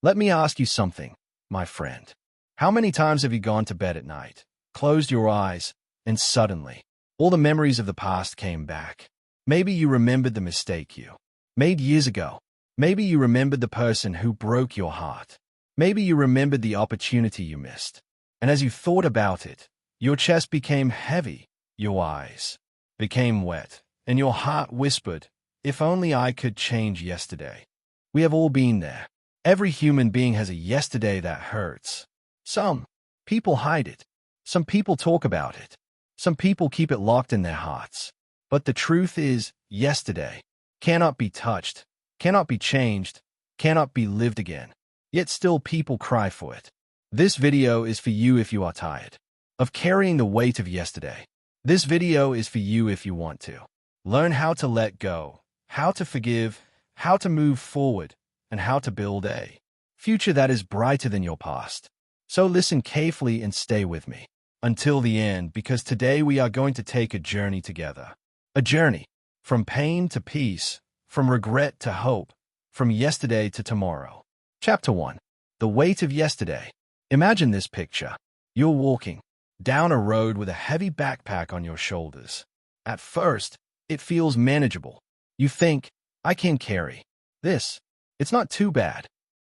Let me ask you something, my friend. How many times have you gone to bed at night, closed your eyes, and suddenly, all the memories of the past came back? Maybe you remembered the mistake you made years ago. Maybe you remembered the person who broke your heart. Maybe you remembered the opportunity you missed. And as you thought about it, your chest became heavy, your eyes became wet, and your heart whispered, "If only I could change yesterday." We have all been there. Every human being has a yesterday that hurts. Some people hide it. Some people talk about it. Some people keep it locked in their hearts. But the truth is, yesterday cannot be touched, cannot be changed, cannot be lived again. Yet still people cry for it. This video is for you if you are tired of carrying the weight of yesterday. This video is for you if you want to learn how to let go, how to forgive, how to move forward, and how to build a future that is brighter than your past. So listen carefully and stay with me until the end, because today we are going to take a journey together. A journey from pain to peace, from regret to hope, from yesterday to tomorrow. Chapter 1. The weight of yesterday. Imagine this picture. You're walking down a road with a heavy backpack on your shoulders. At first, it feels manageable. You think, I can carry this. It's not too bad.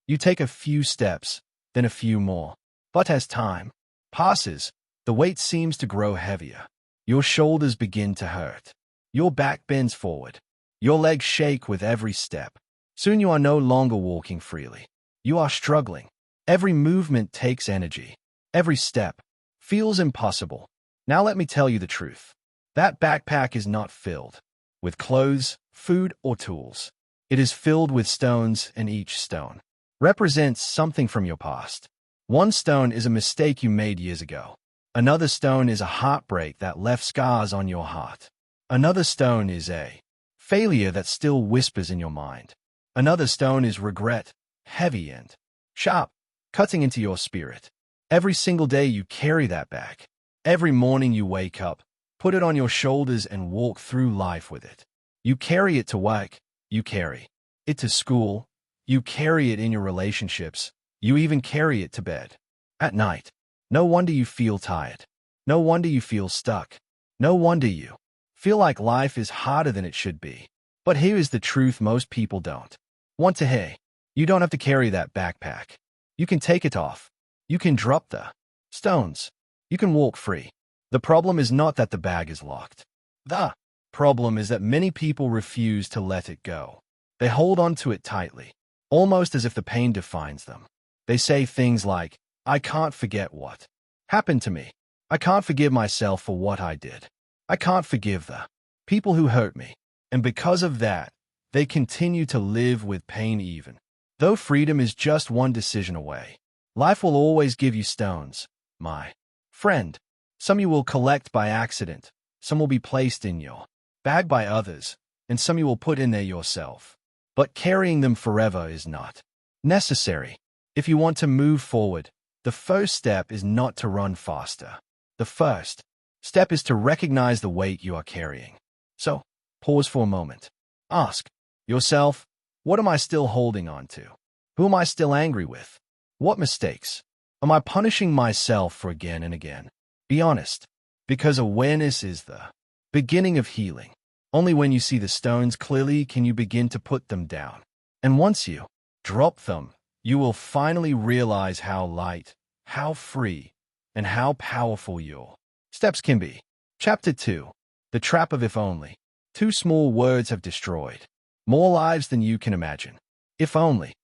You take a few steps, then a few more. But as time passes, the weight seems to grow heavier. Your shoulders begin to hurt. Your back bends forward. Your legs shake with every step. Soon you are no longer walking freely. You are struggling. Every movement takes energy. Every step feels impossible. Now let me tell you the truth. That backpack is not filled with clothes, food, or tools. It is filled with stones, and each stone represents something from your past. One stone is a mistake you made years ago. Another stone is a heartbreak that left scars on your heart. Another stone is a failure that still whispers in your mind. Another stone is regret, heavy and sharp, cutting into your spirit. Every single day you carry that back. Every morning you wake up, put it on your shoulders and walk through life with it. You carry it to work. You carry it to school. You carry it in your relationships. You even carry it to bed. At night. No wonder you feel tired. No wonder you feel stuck. No wonder you feel like life is harder than it should be. But here is the truth most people don't want to hear. You don't have to carry that backpack. You can take it off. You can drop the stones. You can walk free. The problem is not that the bag is locked. The problem is that many people refuse to let it go. They hold on to it tightly, almost as if the pain defines them. They say things like, I can't forget what happened to me. I can't forgive myself for what I did. I can't forgive the people who hurt me. And because of that, they continue to live with pain even though freedom is just one decision away. Life will always give you stones, my friend. Some you will collect by accident. Some will be placed in your bag by others, and some you will put in there yourself. But carrying them forever is not necessary. If you want to move forward, the first step is not to run faster. The first step is to recognize the weight you are carrying. So, pause for a moment. Ask yourself, what am I still holding on to? Who am I still angry with? What mistakes am I punishing myself for again and again? Be honest, because awareness is the beginning of healing. Only when you see the stones clearly can you begin to put them down. And once you drop them, you will finally realize how light, how free, and how powerful your steps can be. Chapter 2. The Trap of If Only. 2 small words have destroyed more lives than you can imagine. If only.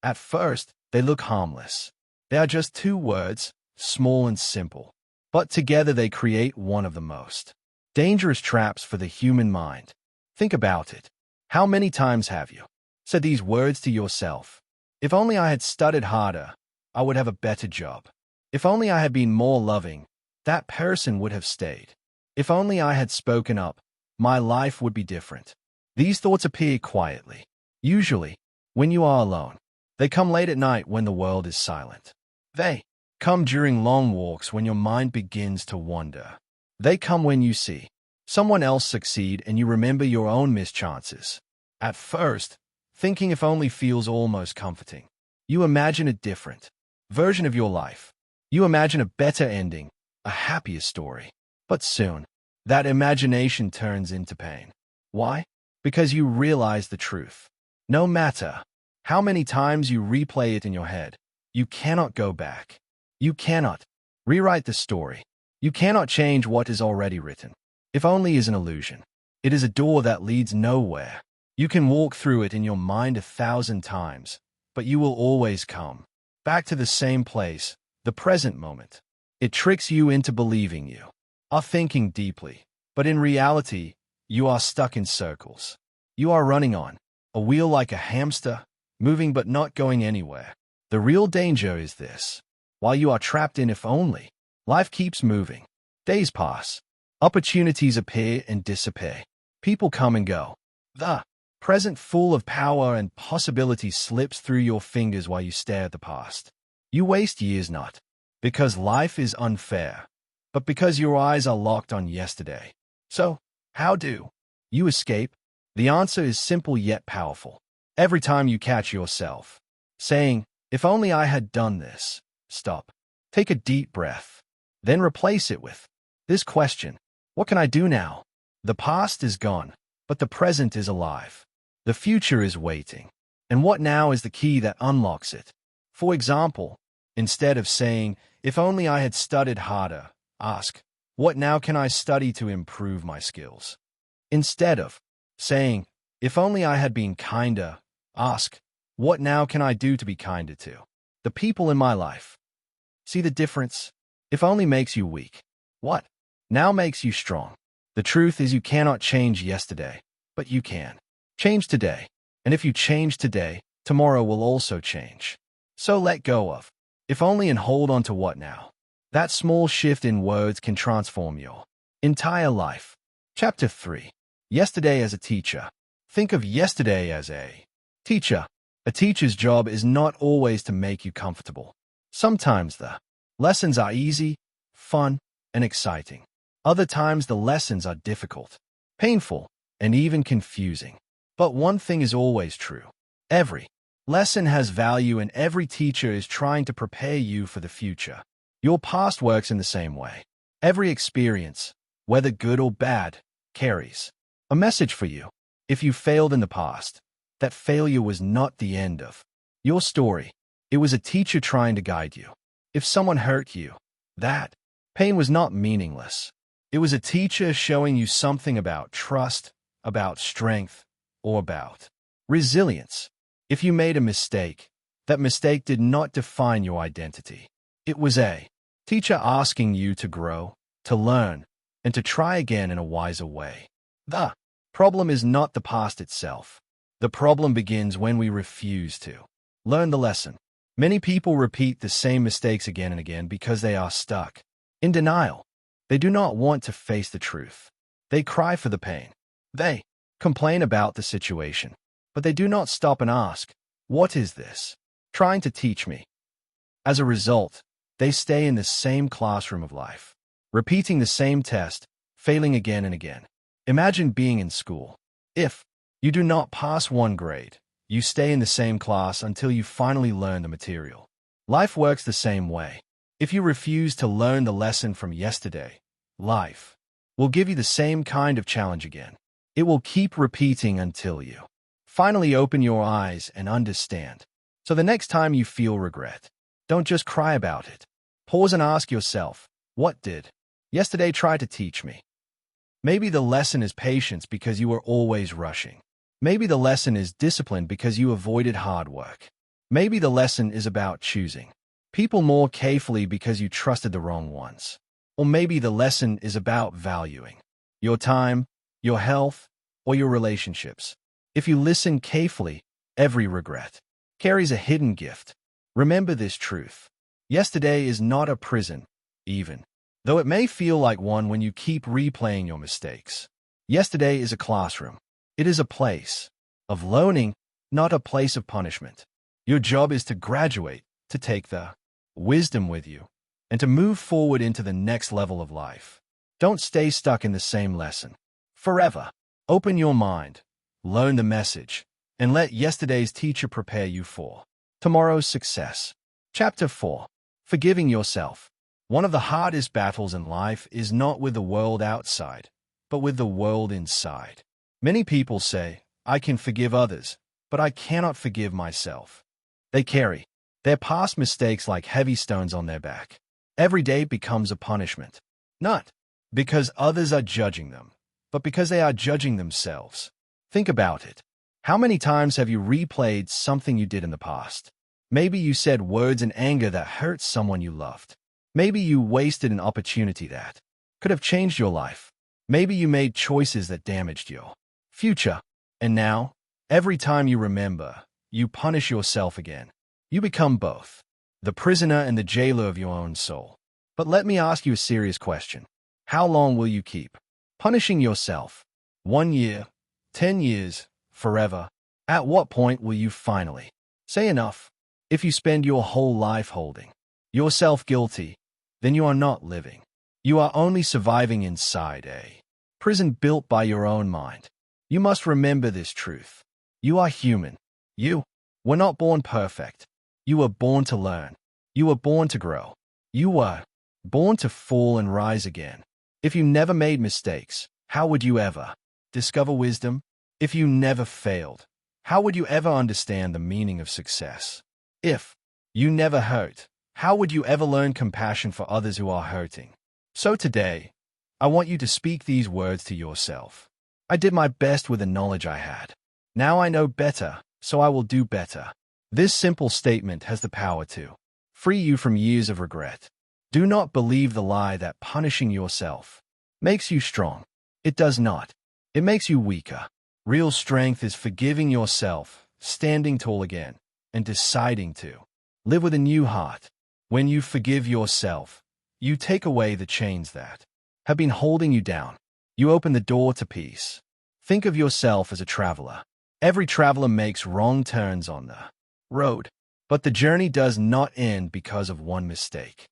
At first, they look harmless. They are just 2 words, small and simple. But together they create one of the most dangerous traps for the human mind. Think about it. How many times have you said these words to yourself? If only I had studied harder, I would have a better job. If only I had been more loving, that person would have stayed. If only I had spoken up, my life would be different. These thoughts appear quietly, usually when you are alone. They come late at night when the world is silent. They come during long walks when your mind begins to wander. They come when you see someone else succeed and you remember your own missed chances. At first, Thinking if only feels almost comforting. You imagine a different version of your life. You imagine a better ending, a happier story. But soon, that imagination turns into pain. Why? Because you realize the truth. No matter how many times you replay it in your head, you cannot go back. You cannot rewrite the story. You cannot change what is already written. If only is an illusion. It is a door that leads nowhere. You can walk through it in your mind 1,000 times, but you will always come back to the same place, the present moment. It tricks you into believing you are thinking deeply, but in reality, you are stuck in circles. You are running on a wheel like a hamster, moving but not going anywhere. The real danger is this. While you are trapped in if only, life keeps moving. Days pass. Opportunities appear and disappear. People come and go. The present full of power and possibility slips through your fingers while you stare at the past. You waste years not because life is unfair, but because your eyes are locked on yesterday. So, how do you escape? The answer is simple yet powerful. Every time you catch yourself saying, if only I had done this, stop. Take a deep breath. Then replace it with this question. What can I do now? The past is gone, but the present is alive. The future is waiting. And what now is the key that unlocks it? For example, instead of saying, if only I had studied harder, ask, what now can I study to improve my skills? Instead of saying, if only I had been kinder, ask, what now can I do to be kinder to the people in my life? See the difference? If only makes you weak. What now makes you strong? The truth is you cannot change yesterday, but you can change today. And if you change today, tomorrow will also change. So let go of if only and hold on to what now. That small shift in words can transform your entire life. Chapter 3. Yesterday as a teacher. Think of yesterday as a teacher. A teacher's job is not always to make you comfortable. Sometimes the lessons are easy, fun, and exciting. Other times the lessons are difficult, painful, and even confusing. But one thing is always true. Every lesson has value and every teacher is trying to prepare you for the future. Your past works in the same way. Every experience, whether good or bad, carries a message for you. If you failed in the past, that failure was not the end of your story. It was a teacher trying to guide you. If someone hurt you, that pain was not meaningless. It was a teacher showing you something about trust, about strength, or about resilience. If you made a mistake, that mistake did not define your identity. It was a teacher asking you to grow, to learn, and to try again in a wiser way. The problem is not the past itself. The problem begins when we refuse to learn the lesson. Many people repeat the same mistakes again and again because they are stuck in denial. They do not want to face the truth. They cry for the pain. They complain about the situation. But they do not stop and ask, what is this trying to teach me? As a result, they stay in the same classroom of life, repeating the same test, failing again and again. Imagine being in school. If you do not pass one grade, you stay in the same class until you finally learn the material. Life works the same way. If you refuse to learn the lesson from yesterday, life will give you the same kind of challenge again. It will keep repeating until you finally open your eyes and understand. So the next time you feel regret, don't just cry about it. Pause and ask yourself, what did yesterday try to teach me? Maybe the lesson is patience because you were always rushing. Maybe the lesson is discipline because you avoided hard work. Maybe the lesson is about choosing people more carefully because you trusted the wrong ones. Or maybe the lesson is about valuing your time, your health, or your relationships. If you listen carefully, every regret carries a hidden gift. Remember this truth. Yesterday is not a prison, even though it may feel like one when you keep replaying your mistakes. Yesterday is a classroom. It is a place of learning, not a place of punishment. Your job is to graduate, to take the wisdom with you, and to move forward into the next level of life. Don't stay stuck in the same lesson forever. Open your mind, learn the message, and let yesterday's teacher prepare you for tomorrow's success. Chapter 4. Forgiving yourself. One of the hardest battles in life is not with the world outside, but with the world inside. Many people say, I can forgive others, but I cannot forgive myself. They carry their past mistakes like heavy stones on their back. Every day becomes a punishment, not because others are judging them, but because they are judging themselves. Think about it. How many times have you replayed something you did in the past? Maybe you said words in anger that hurt someone you loved. Maybe you wasted an opportunity that could have changed your life. Maybe you made choices that damaged your future. And now, every time you remember, you punish yourself again. You become both the prisoner and the jailer of your own soul. But let me ask you a serious question. How long will you keep punishing yourself? 1 year, 10 years, forever? At what point will you finally say enough? If you spend your whole life holding yourself guilty, then you are not living. You are only surviving inside a prison built by your own mind. You must remember this truth. You are human. You were not born perfect. You were born to learn. You were born to grow. You were born to fall and rise again. If you never made mistakes, how would you ever discover wisdom? If you never failed, how would you ever understand the meaning of success? If you never hurt, how would you ever learn compassion for others who are hurting? So today, I want you to speak these words to yourself. I did my best with the knowledge I had. Now I know better, so I will do better. This simple statement has the power to free you from years of regret. Do not believe the lie that punishing yourself makes you strong. It does not. It makes you weaker. Real strength is forgiving yourself, standing tall again, and deciding to live with a new heart. When you forgive yourself, you take away the chains that have been holding you down. You open the door to peace. Think of yourself as a traveler. Every traveler makes wrong turns on the road, but the journey does not end because of one mistake.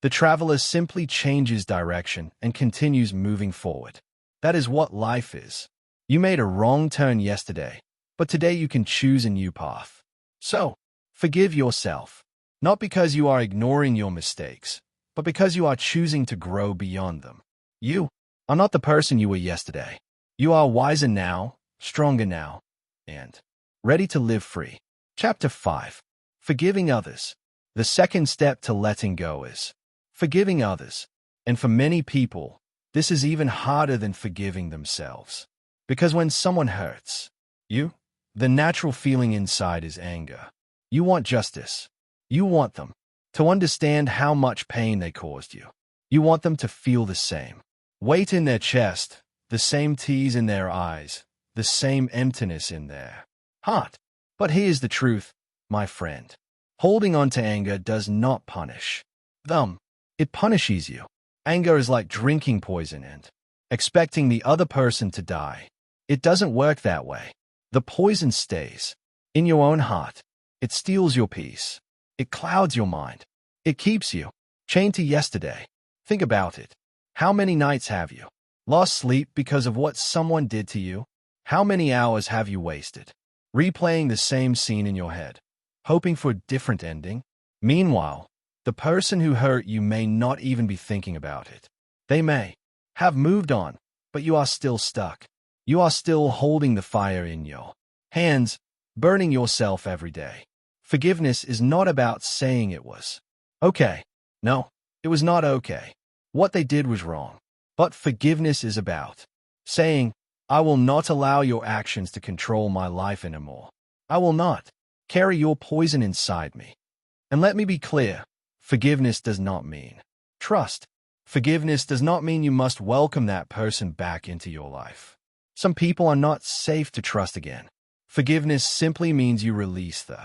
The traveler simply changes direction and continues moving forward. That is what life is. You made a wrong turn yesterday, but today you can choose a new path. So, forgive yourself, not because you are ignoring your mistakes, but because you are choosing to grow beyond them. You are not the person you were yesterday. You are wiser now, stronger now, and ready to live free. Chapter 5. Forgiving others. The second step to letting go is forgiving others. And for many people, this is even harder than forgiving themselves. Because when someone hurts you, the natural feeling inside is anger. You want justice. You want them to understand how much pain they caused you. You want them to feel the same weight in their chest, the same tears in their eyes, the same emptiness in their heart. But here's the truth, my friend. Holding on to anger does not punish them. It punishes you. Anger is like drinking poison and expecting the other person to die. It doesn't work that way. The poison stays in your own heart. It steals your peace. It clouds your mind. It keeps you chained to yesterday. Think about it. How many nights have you lost sleep because of what someone did to you? How many hours have you wasted replaying the same scene in your head, hoping for a different ending? Meanwhile, the person who hurt you may not even be thinking about it. They may have moved on, but you are still stuck. You are still holding the fire in your hands, burning yourself every day. Forgiveness is not about saying it was okay. No, it was not okay. What they did was wrong. But forgiveness is about saying, I will not allow your actions to control my life anymore. I will not carry your poison inside me. And let me be clear, forgiveness does not mean trust. Forgiveness does not mean you must welcome that person back into your life. Some people are not safe to trust again. Forgiveness simply means you release the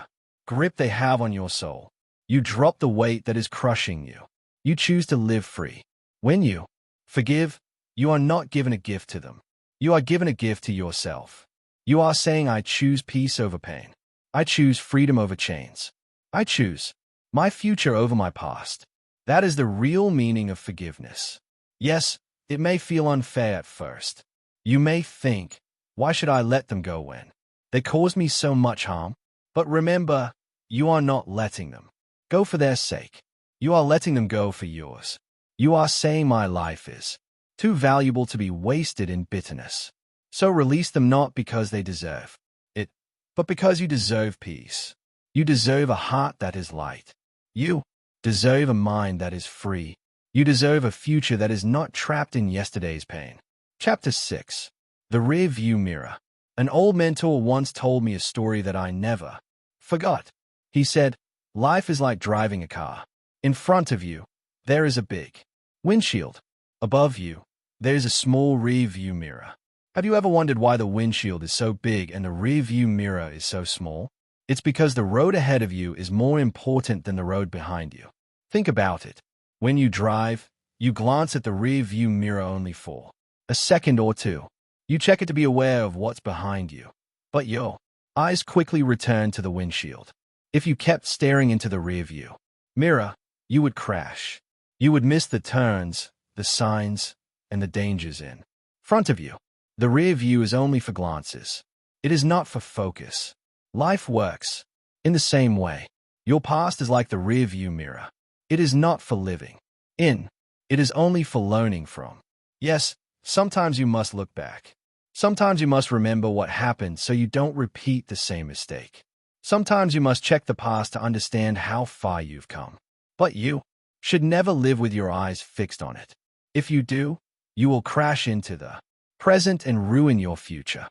grip they have on your soul. You drop the weight that is crushing you. You choose to live free. When you forgive, you are not given a gift to them. You are given a gift to yourself. You are saying, I choose peace over pain. I choose freedom over chains. I choose my future over my past. That is the real meaning of forgiveness. Yes, It may feel unfair at first. You may think, why should I let them go when they caused me so much harm? But remember, you are not letting them go for their sake. You are letting them go for yours. You are saying my life is too valuable to be wasted in bitterness. So release them not because they deserve it, but because you deserve peace. You deserve a heart that is light. You deserve a mind that is free. You deserve a future that is not trapped in yesterday's pain. Chapter 6. The Rear View Mirror. An old mentor once told me a story that I never forgot. He said, life is like driving a car. In front of you, there is a big windshield. Above you, there is a small rear view mirror. Have you ever wondered why the windshield is so big and the rear view mirror is so small? It's because the road ahead of you is more important than the road behind you. Think about it. When you drive, you glance at the rear view mirror only for a second or two. You check it to be aware of what's behind you. But your eyes quickly return to the windshield. If you kept staring into the rear view mirror, you would crash. You would miss the turns, the signs, and the dangers in front of you. The rear view is only for glances. It is not for focus. Life works in the same way. Your past is like the rear view mirror. It is not for living in. It is only for learning from. Yes, sometimes you must look back. Sometimes you must remember what happened so you don't repeat the same mistake. Sometimes you must check the past to understand how far you've come. But you should never live with your eyes fixed on it. If you do, you will crash into the present and ruin your future.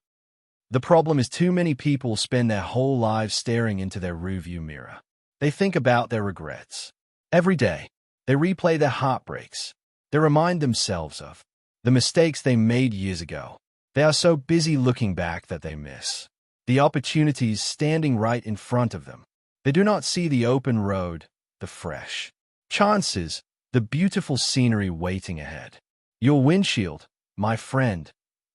The problem is too many people spend their whole lives staring into their rearview mirror. They think about their regrets. Every day, they replay their heartbreaks. They remind themselves of the mistakes they made years ago. They are so busy looking back that they miss the opportunities standing right in front of them. They do not see the open road, the fresh chances, the beautiful scenery waiting ahead. Your windshield, my friend,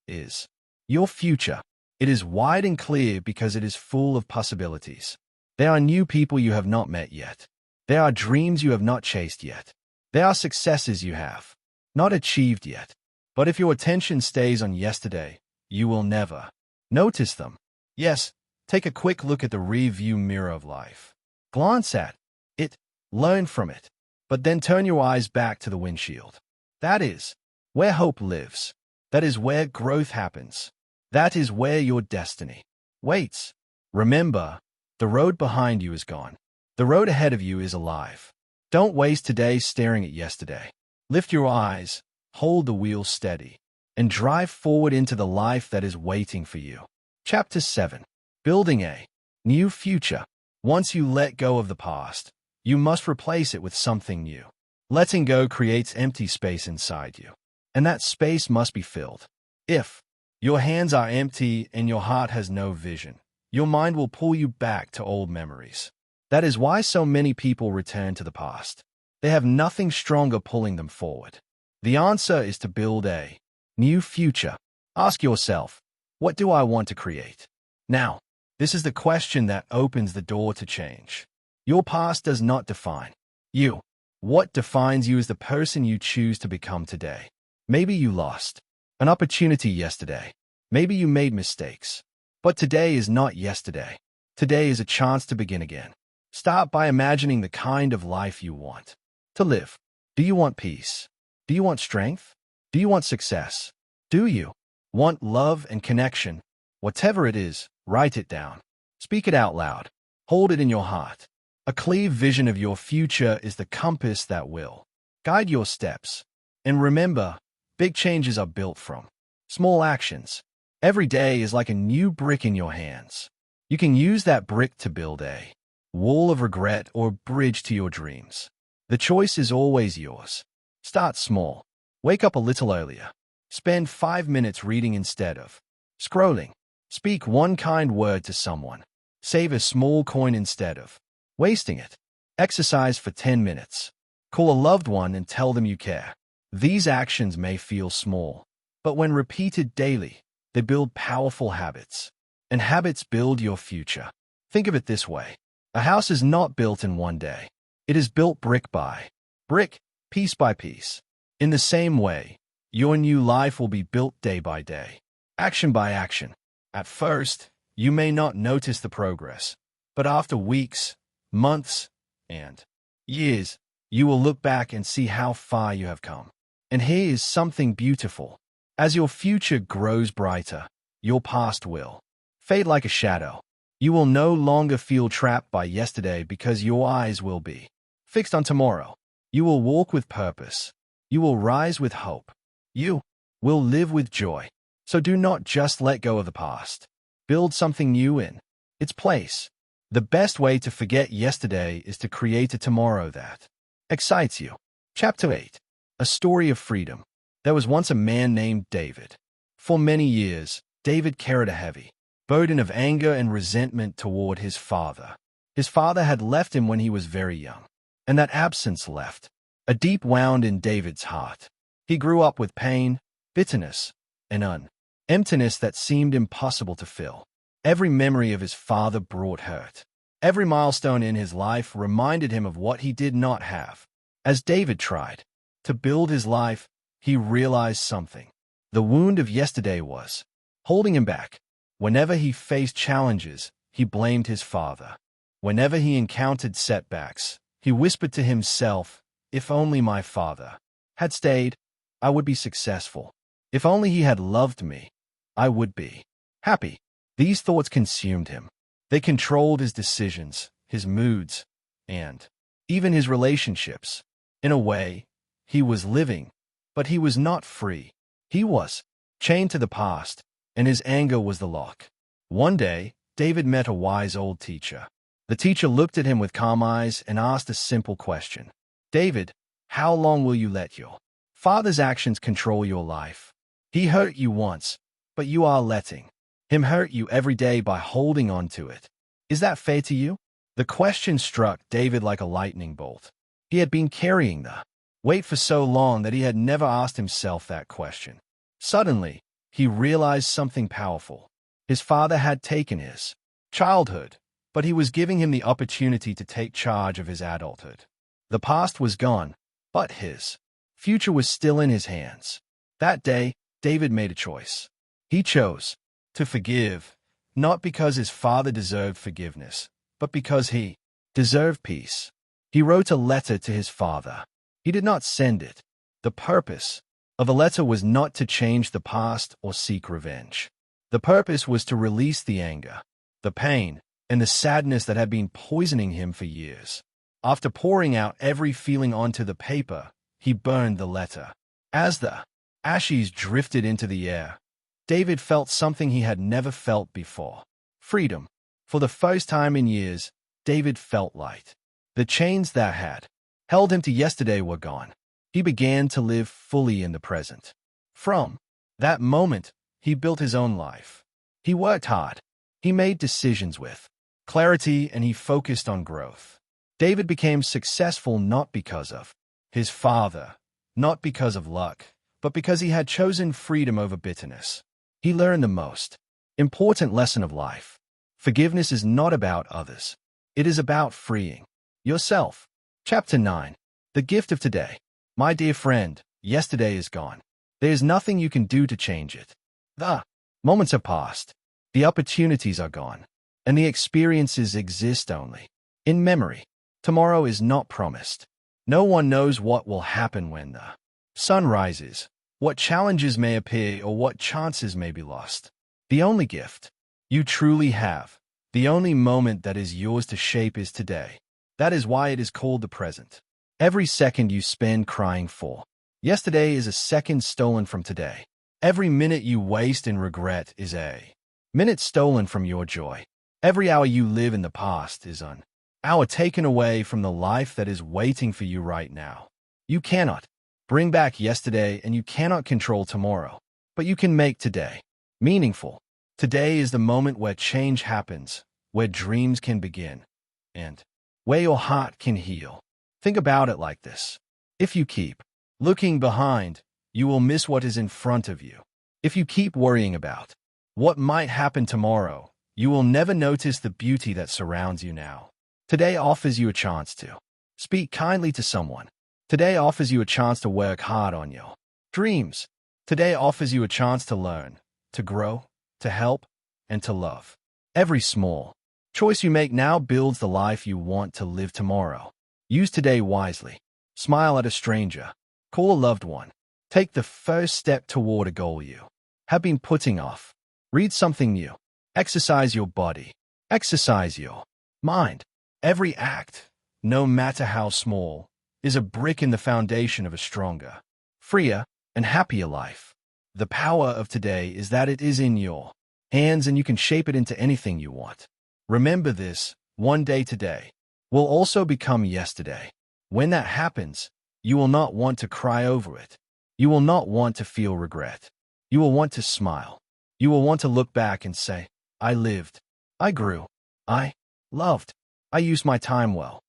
is your future. It is wide and clear because it is full of possibilities. There are new people you have not met yet. There are dreams you have not chased yet. There are successes you have not achieved yet. But if your attention stays on yesterday, you will never notice them. Yes, take a quick look at the rear-view mirror of life. Glance at it, learn from it, but then turn your eyes back to the windshield. That is where hope lives. That is where growth happens. That is where your destiny waits. Remember, the road behind you is gone. The road ahead of you is alive. Don't waste today staring at yesterday. Lift your eyes, hold the wheel steady, and drive forward into the life that is waiting for you. Chapter 7. Building a new future. Once you let go of the past, you must replace it with something new. Letting go creates empty space inside you, and that space must be filled. If your hands are empty and your heart has no vision, your mind will pull you back to old memories. That is why so many people return to the past. They have nothing stronger pulling them forward. The answer is to build a new future. Ask yourself, what do I want to create? Now, this is the question that opens the door to change. Your past does not define you. What defines you is the person you choose to become today. Maybe you lost an opportunity yesterday. Maybe you made mistakes. But today is not yesterday. Today is a chance to begin again. Start by imagining the kind of life you want to live. Do you want peace? Do you want strength? Do you want success? Do you want love and connection? Whatever it is, write it down. Speak it out loud. Hold it in your heart. A clear vision of your future is the compass that will guide your steps. And remember, big changes are built from small actions. Every day is like a new brick in your hands. You can use that brick to build a wall of regret or bridge to your dreams. The choice is always yours. Start small. Wake up a little earlier. Spend 5 minutes reading instead of scrolling. Speak one kind word to someone. Save a small coin instead of wasting it. Exercise for 10 minutes. Call a loved one and tell them you care. These actions may feel small, but when repeated daily, they build powerful habits. And habits build your future. Think of it this way. A house is not built in one day. It is built brick by brick, piece by piece. In the same way, Your new life will be built day by day, action by action. At first, you may not notice the progress, but after weeks, months, and years, you will look back and see how far you have come. And here is something beautiful. As your future grows brighter, your past will fade like a shadow. You will no longer feel trapped by yesterday because your eyes will be fixed on tomorrow. You will walk with purpose. You will rise with hope. You will live with joy. So do not just let go of the past. Build something new in its place. The best way to forget yesterday is to create a tomorrow that excites you. Chapter 8. A story of freedom. There was once a man named David. For many years, David carried a heavy burden of anger and resentment toward his father. His father had left him when he was very young, and that absence left a deep wound in David's heart. He grew up with pain, bitterness, and an emptiness that seemed impossible to fill. Every memory of his father brought hurt. Every milestone in his life reminded him of what he did not have. As David tried to build his life, he realized something. The wound of yesterday was holding him back. Whenever he faced challenges, he blamed his father. Whenever he encountered setbacks, he whispered to himself, "If only my father had stayed, I would be successful. If only he had loved me, I would be happy." These thoughts consumed him. They controlled his decisions, his moods, and even his relationships. In a way, he was living, but he was not free. He was chained to the past, and his anger was the lock. One day, David met a wise old teacher. The teacher looked at him with calm eyes and asked a simple question. "David, how long will you let your father's actions control your life? He hurt you once, but you are letting him hurt you every day by holding on to it. Is that fair to you?" The question struck David like a lightning bolt. He had been carrying the weight for so long that he had never asked himself that question. Suddenly, he realized something powerful. His father had taken his childhood, but he was giving him the opportunity to take charge of his adulthood. The past was gone, but his future was still in his hands. That day, David made a choice. He chose to forgive, not because his father deserved forgiveness, but because he deserved peace. He wrote a letter to his father. He did not send it. The purpose of the letter was not to change the past or seek revenge. The purpose was to release the anger, the pain, and the sadness that had been poisoning him for years. After pouring out every feeling onto the paper, he burned the letter. As the ashes drifted into the air, David felt something he had never felt before. Freedom. For the first time in years, David felt light. The chains that had held him to yesterday were gone. He began to live fully in the present. From that moment, he built his own life. He worked hard. He made decisions with clarity, and he focused on growth. David became successful not because of his father, not because of luck, but because he had chosen freedom over bitterness. He learned the most important lesson of life. Forgiveness is not about others. It is about freeing yourself. Chapter 9. The gift of today. My dear friend, yesterday is gone. There is nothing you can do to change it. The moments have passed. The opportunities are gone. And the experiences exist only in memory. Tomorrow is not promised. No one knows what will happen when the sun rises, what challenges may appear, or what chances may be lost. The only gift you truly have, the only moment that is yours to shape, is today. That is why it is called the present. Every second you spend crying for yesterday is a second stolen from today. Every minute you waste in regret is a minute stolen from your joy. Every hour you live in the past is an hour taken away from the life that is waiting for you right now. You cannot bring back yesterday, and you cannot control tomorrow, but you can make today meaningful. Today is the moment where change happens, where dreams can begin, and where your heart can heal. Think about it like this. If you keep looking behind, you will miss what is in front of you. If you keep worrying about what might happen tomorrow, you will never notice the beauty that surrounds you now. Today offers you a chance to speak kindly to someone. Today offers you a chance to work hard on your dreams. Today offers you a chance to learn, to grow, to help, and to love. Every small choice you make now builds the life you want to live tomorrow. Use today wisely. Smile at a stranger. Call a loved one. Take the first step toward a goal you have been putting off. Read something new. Exercise your body. Exercise your mind. Every act, no matter how small, is a brick in the foundation of a stronger, freer, and happier life. The power of today is that it is in your hands and you can shape it into anything you want. Remember this, one day today will also become yesterday. When that happens, you will not want to cry over it. You will not want to feel regret. You will want to smile. You will want to look back and say, I lived. I grew. I loved. I used my time well.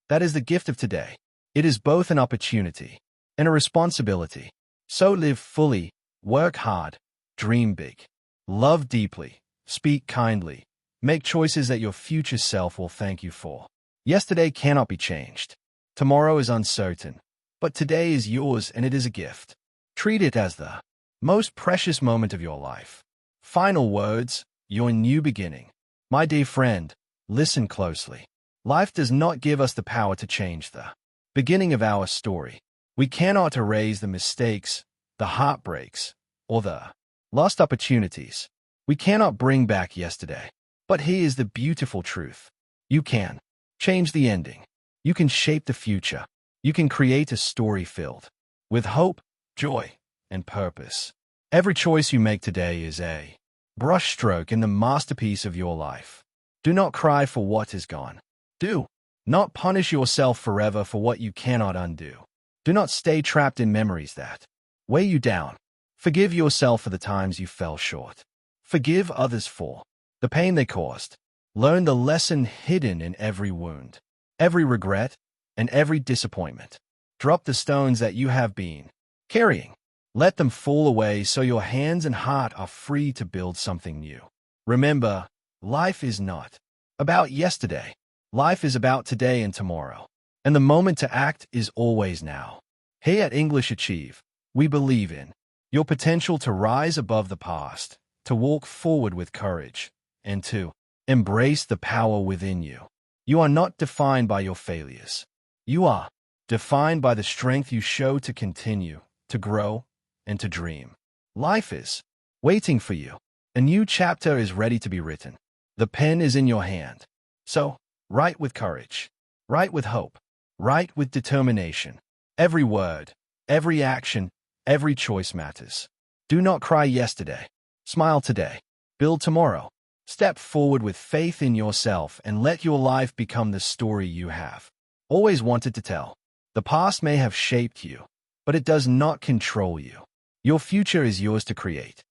That is the gift of today. It is both an opportunity and a responsibility. So live fully, work hard, dream big, love deeply, speak kindly, make choices that your future self will thank you for. Yesterday cannot be changed. Tomorrow is uncertain, but today is yours and it is a gift. Treat it as the most precious moment of your life. Final words, your new beginning. My dear friend, listen closely. Life does not give us the power to change the beginning of our story. We cannot erase the mistakes, the heartbreaks, or the lost opportunities. We cannot bring back yesterday. But here is the beautiful truth. You can change the ending. You can shape the future. You can create a story filled with hope, joy, and purpose. Every choice you make today is a brushstroke in the masterpiece of your life. Do not cry for what is gone. Do not punish yourself forever for what you cannot undo. Do not stay trapped in memories that weigh you down. Forgive yourself for the times you fell short. Forgive others for the pain they caused. Learn the lesson hidden in every wound, every regret, and every disappointment. Drop the stones that you have been carrying. Let them fall away so your hands and heart are free to build something new. Remember, life is not about yesterday. Life is about today and tomorrow. And the moment to act is always now. Here at English Achieve, we believe in your potential to rise above the past, to walk forward with courage, and to embrace the power within you. You are not defined by your failures. You are defined by the strength you show to continue, to grow, and to dream. Life is waiting for you. A new chapter is ready to be written. The pen is in your hand. So, write with courage. Write with hope. Write with determination. Every word, every action, every choice matters. Do not cry yesterday. Smile today. Build tomorrow. Step forward with faith in yourself and let your life become the story you have always wanted to tell. The past may have shaped you, but it does not control you. Your future is yours to create.